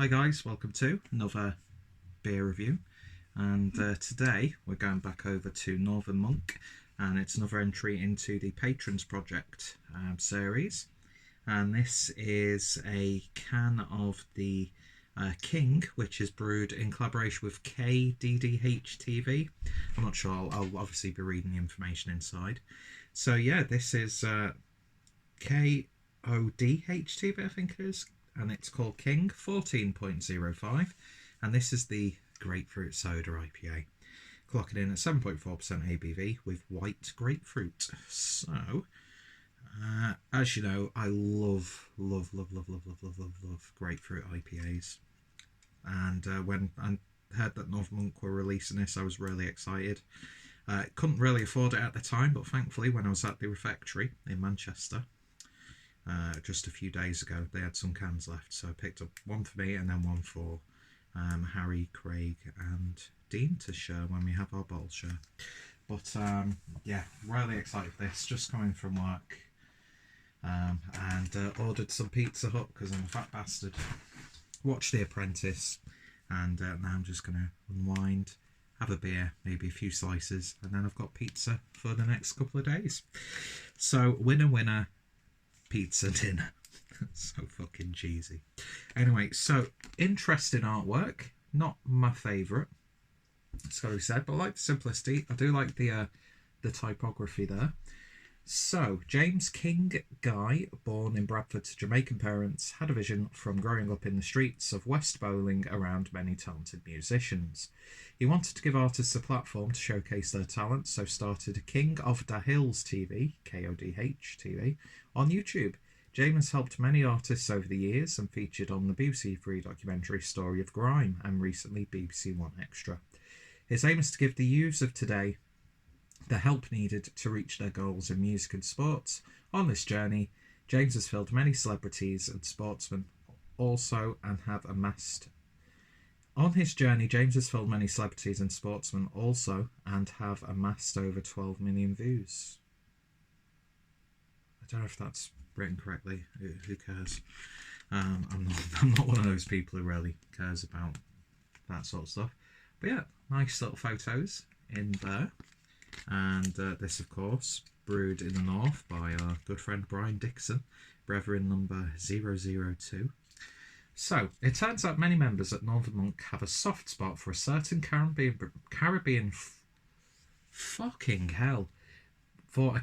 Hi guys, welcome to another beer review, and today we're going back over to Northern Monk, and it's another entry into the Patrons Project series, and this is a can of the King, which is brewed in collaboration with KDDH TV. I'm not sure, I'll obviously be reading the information inside. So yeah, this is KODH TV, I think it is, and it's called King 14.05, and this is the Grapefruit Soda IPA, clocking in at 7.4% ABV with white grapefruit. So, as you know, I love grapefruit IPAs, and when I heard that Northern Monk were releasing this, I was really excited. Couldn't really afford it at the time, but thankfully when I was at the refectory in Manchester, just a few days ago, they had some cans left, so I picked up one for me and then one for Harry, Craig and Dean to share when we have our bottle share. But yeah, really excited for this, just coming from work, and ordered some Pizza Hut because I'm a fat bastard. Watched The Apprentice, and now I'm just going to unwind, have a beer, maybe a few slices, and then I've got pizza for the next couple of days. So winner, pizza dinner. So fucking cheesy. Anyway, so interesting artwork. Not my favourite, it's got to be said, but I like the simplicity. I do like the typography there. So, James King Guy, born in Bradford to Jamaican parents, had a vision from growing up in the streets of West Bowling around many talented musicians. He wanted to give artists a platform to showcase their talents, so started King of Da Hills TV, KODH TV, on YouTube. James helped many artists over the years and featured on the BBC Three documentary Story of Grime and recently BBC One Extra. His aim is to give the youths of today the help needed to reach their goals in music and sports. On this journey, James has filled many celebrities and sportsmen also and have amassed over 12 million views. I don't know if that's written correctly. Who cares? I'm not one of those people who really cares about that sort of stuff. But yeah, nice little photos in there. And this, of course, brewed in the north by our good friend Brian Dixon, Brethren number 002. So, it turns out many members at Northern Monk have a soft spot for a certain fucking hell. For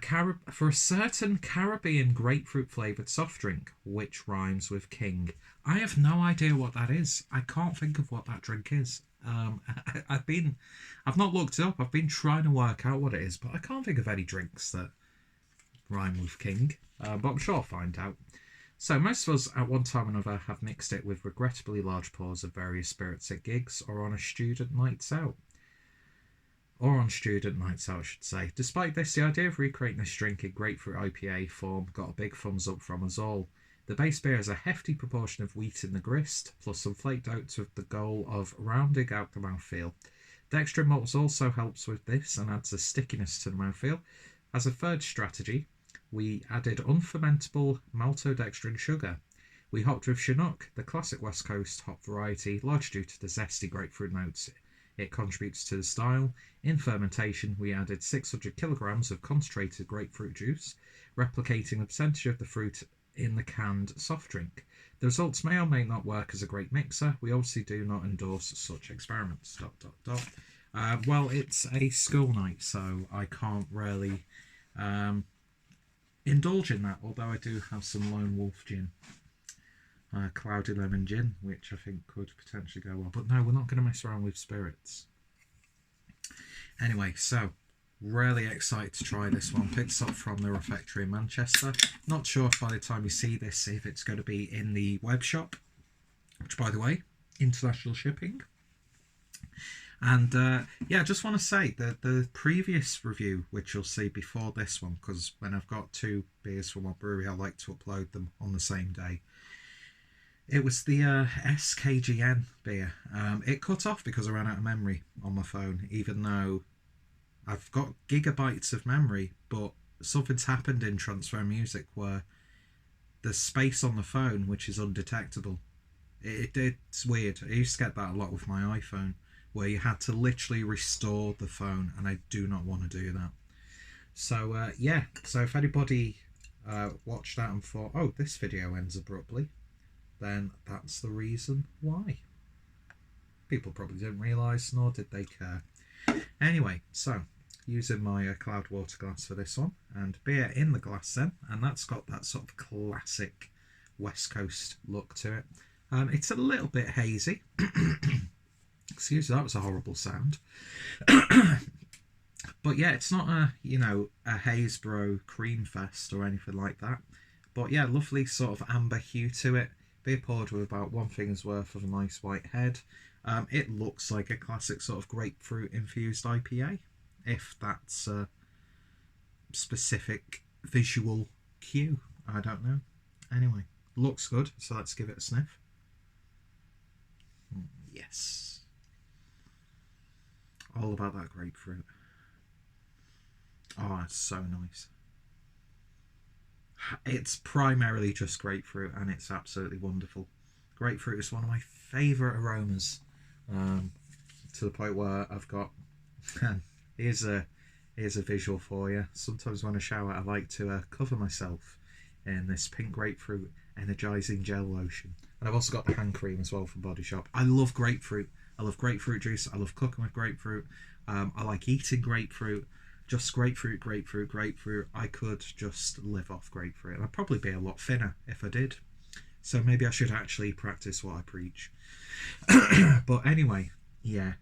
a certain Caribbean grapefruit flavoured soft drink, which rhymes with King. I have no idea what that is. I can't think of what that drink is. I've not looked it up. I've been trying to work out what it is, but I can't think of any drinks that rhyme with King. But I'm sure I'll find out. So most of us at one time or another have mixed it with regrettably large pours of various spirits at gigs or on student nights out, I should say. Despite this, the idea of recreating this drink in grapefruit IPA form got a big thumbs up from us all. The base beer has a hefty proportion of wheat in the grist, plus some flaked oats with the goal of rounding out the mouthfeel. Dextrin malts also helps with this and adds a stickiness to the mouthfeel. As a third strategy, we added unfermentable maltodextrin sugar. We hopped with Chinook, the classic West Coast hop variety, largely due to the zesty grapefruit notes it contributes to the style. In fermentation, we added 600 kilograms of concentrated grapefruit juice, replicating the percentage of the fruit in the canned soft drink. The results may or may not work as a great mixer. We obviously do not endorse such experiments. ... Well, it's a school night, so I can't really indulge in that, although I do have some Lone Wolf gin. Cloudy lemon gin, which I think could potentially go well. But no, we're not going to mess around with spirits. Anyway, so really excited to try this one. Picked this up from the refectory in Manchester. Not sure if by the time you see this, if it's going to be in the web shop, which, by the way, international shipping. And yeah, I just want to say that the previous review, which you'll see before this one, because when I've got two beers from my brewery, I like to upload them on the same day. It was the SKGN beer. It cut off because I ran out of memory on my phone, even though I've got gigabytes of memory, but something's happened in Transfer Music where the space on the phone, which is undetectable, It's weird. I used to get that a lot with my iPhone, where you had to literally restore the phone, and I do not want to do that. So yeah, so if anybody watched that and thought, oh, this video ends abruptly, then that's the reason why. People probably didn't realise, nor did they care. Anyway, so using my cloud water glass for this one, and beer in the glass then, and that's got that sort of classic West Coast look to it. It's a little bit hazy. Excuse me, that was a horrible sound. But yeah, it's not a, you know, a Haysboro cream fest or anything like that. But yeah, lovely sort of amber hue to it. Beer poured with about 1 finger's worth of a nice white head. It looks like a classic sort of grapefruit infused IPA, if that's a specific visual cue. I don't know. Anyway, looks good, so let's give it a sniff. Yes. All about that grapefruit. Oh, it's so nice. It's primarily just grapefruit, and it's absolutely wonderful. Grapefruit is one of my favourite aromas, to the point where I've got here's a visual for you. Sometimes when I shower, I like to cover myself in this pink grapefruit energizing gel lotion, and I've also got the hand cream as well from Body Shop. I love grapefruit. I love grapefruit juice. I love cooking with grapefruit. I like eating grapefruit. Just grapefruit, grapefruit, grapefruit. I could just live off grapefruit. I'd probably be a lot thinner if I did. So maybe I should actually practice what I preach. But anyway, yeah.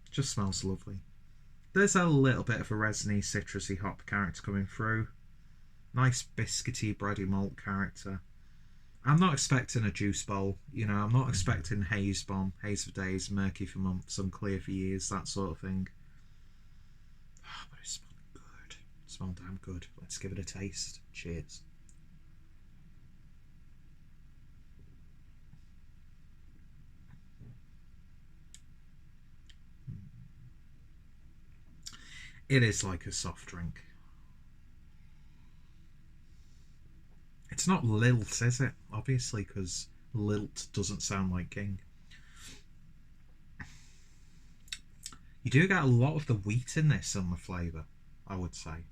Just smells lovely. There's a little bit of a resiny, citrusy hop character coming through. Nice biscuity, bready malt character. I'm not expecting a juice bowl. You know, I'm not expecting haze bomb, haze for days, murky for months, unclear for years, that sort of thing. Oh, but it smells good. It smells damn good. Let's give it a taste. Cheers. It is like a soft drink. It's not lilt, is it? Obviously, because lilt doesn't sound like king. You do get a lot of the wheat in this summer flavour, I would say.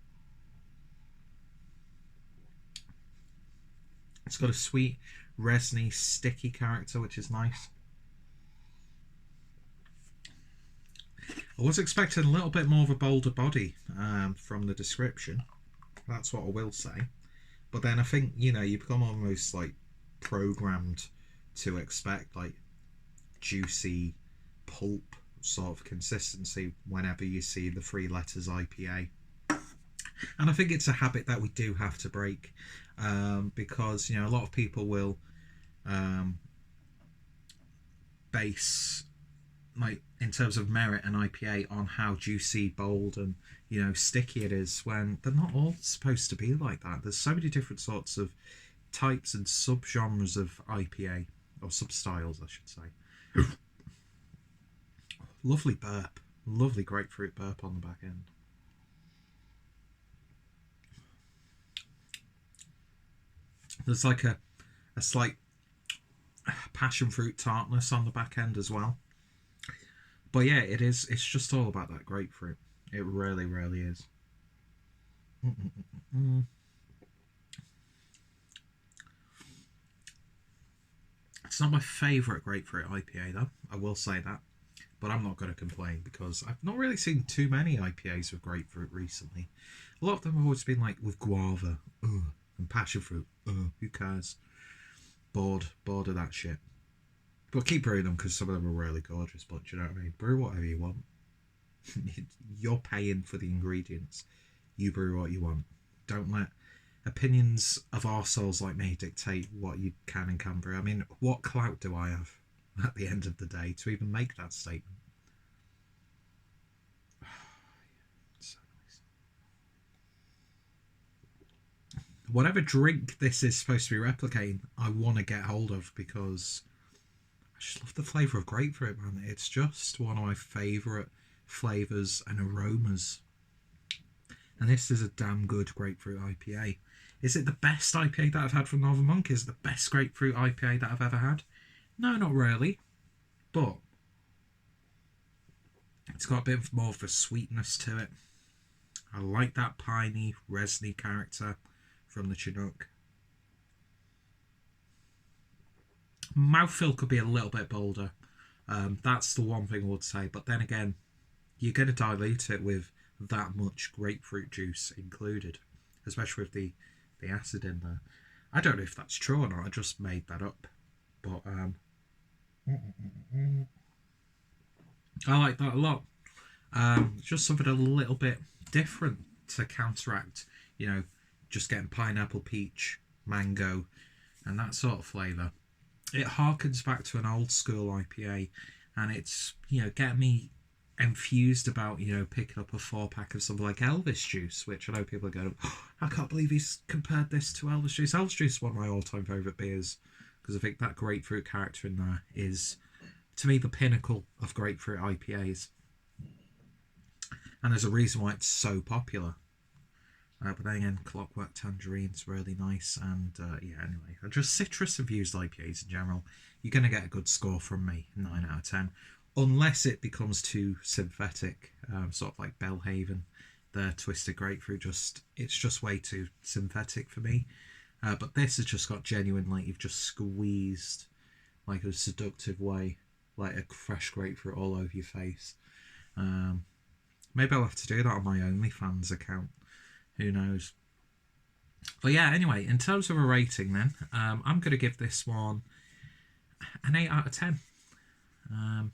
It's got a sweet, resiny, sticky character, which is nice. I was expecting a little bit more of a bolder body from the description. That's what I will say. But then I think, you know, you become almost like programmed to expect like juicy pulp sort of consistency whenever you see the 3 letters IPA. And I think it's a habit that we do have to break, because, you know, a lot of people will base, like, in terms of merit, an IPA on how juicy, bold, and, you know, sticky it is, when they're not all supposed to be like that. There's so many different sorts of types and subgenres of IPA, or substyles, I should say. Lovely burp. Lovely grapefruit burp on the back end. There's like a slight passion fruit tartness on the back end as well. But yeah, it's just all about that grapefruit. It really, really is. It's not my favourite grapefruit IPA though, I will say that. But I'm not going to complain, because I've not really seen too many IPAs with grapefruit recently. A lot of them have always been like with guava, and passion fruit, who cares? Bored of that shit. But keep brewing them, because some of them are really gorgeous, but you know what I mean? Brew whatever you want. You're paying for the ingredients. You brew what you want. Don't let opinions of arseholes like me dictate what you can and can't brew. I mean, what clout do I have at the end of the day to even make that statement? So nice. Whatever drink this is supposed to be replicating, I want to get hold of, because I just love the flavour of grapefruit, man. It's just one of my favourite flavours and aromas. And this is a damn good grapefruit IPA. Is it the best IPA that I've had from Northern Monk? Is it the best grapefruit IPA that I've ever had? No, not really, but it's got a bit more of a sweetness to it. I like that piney, resiny character from the Chinook. Mouthfeel could be a little bit bolder. That's the one thing I would say. But then again, you're going to dilute it with that much grapefruit juice included, especially with the acid in there. I don't know if that's true or not. I just made that up. But I like that a lot. Just something a little bit different to counteract, just getting pineapple, peach, mango, and that sort of flavour. It harkens back to an old school IPA, and it's, getting me enthused about, picking up a 4-pack of something like Elvis juice, which I know people are going, oh, I can't believe he's compared this to Elvis juice. Elvis juice is one of my all-time favourite beers, because I think that grapefruit character in there is, to me, the pinnacle of grapefruit IPAs. And there's a reason why it's so popular. But then again, Clockwork Tangerine's really nice. And anyway, just citrus-infused IPAs in general, you're going to get a good score from me, 9 out of 10. Unless it becomes too synthetic, sort of like Bellhaven, their Twisted Grapefruit. It's just way too synthetic for me. But this has just got genuine, like you've just squeezed, like a seductive way, like a fresh grapefruit all over your face. Maybe I'll have to do that on my OnlyFans account. Who knows? But yeah, anyway, in terms of a rating then, I'm going to give this one an 8 out of 10. Hang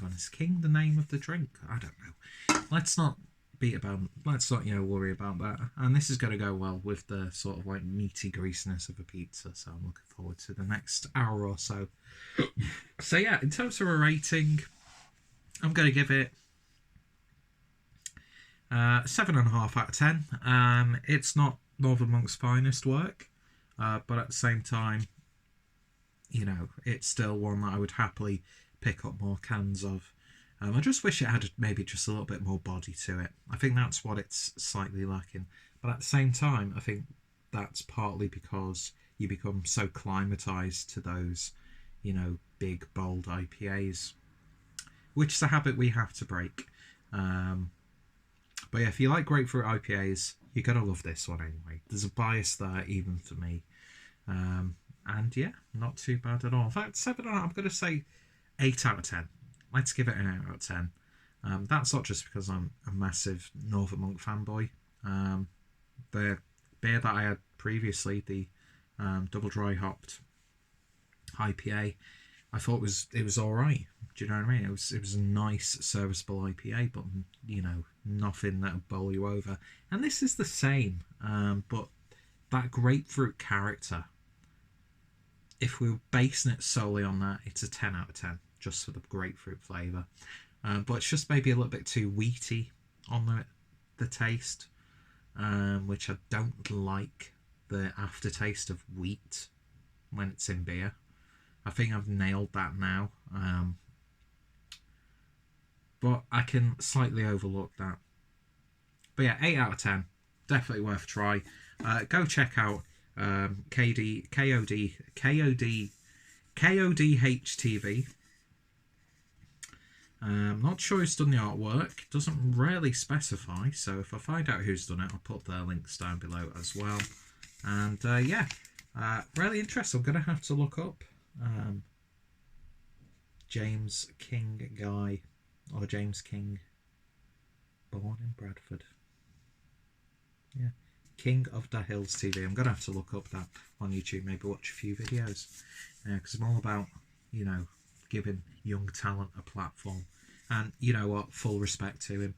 on, is King the name of the drink? I don't know. Let's not worry about that. And this is going to go well with the sort of like meaty greasiness of a pizza, so I'm looking forward to the next hour or so. So yeah, in terms of a rating, I'm going to give it 7.5 out of 10. It's not Northern Monk's finest work, but at the same time, it's still one that I would happily pick up more cans of. I just wish it had maybe just a little bit more body to it. I think that's what it's slightly lacking. But at the same time, I think that's partly because you become so climatized to those, big, bold IPAs, which is a habit we have to break. But yeah, if you like grapefruit IPAs, you're going to love this one anyway. There's a bias there, even for me. And yeah, not too bad at all. In fact, 7 out, I'm going to say 8 out of 10. Let's give it an 8 out of 10. That's not just because I'm a massive Northern Monk fanboy. The beer that I had previously, the double dry hopped IPA, I thought it was all right. Do you know what I mean? It was a nice, serviceable IPA, but nothing that'll bowl you over. And this is the same, but that grapefruit character, if we were basing it solely on that, it's a 10 out of 10, just for the grapefruit flavour. But it's just maybe a little bit too wheaty on the taste, which I don't like the aftertaste of wheat when it's in beer. I think I've nailed that now. But I can slightly overlook that. But yeah, 8 out of 10. Definitely worth a try. Go check out KODH TV. I'm not sure who's done the artwork. Doesn't really specify. So if I find out who's done it, I'll put their links down below as well. And really interesting. I'm going to have to look up James King guy, or James King, born in Bradford. Yeah, King of the Hills TV. I'm going to have to look up that on YouTube, maybe watch a few videos, because I'm all about, giving young talent a platform. And you know what, full respect to him.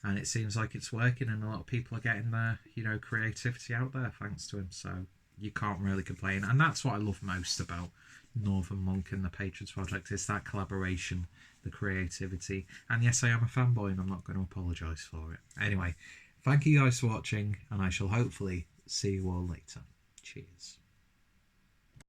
And it seems like it's working, and a lot of people are getting their, creativity out there thanks to him. So you can't really complain. And that's what I love most about Northern Monk and the Patrons Project, is that collaboration, the creativity. And yes, I am a fanboy, and I'm not going to apologise for it. Anyway, thank you guys for watching, and I shall hopefully see you all later. Cheers.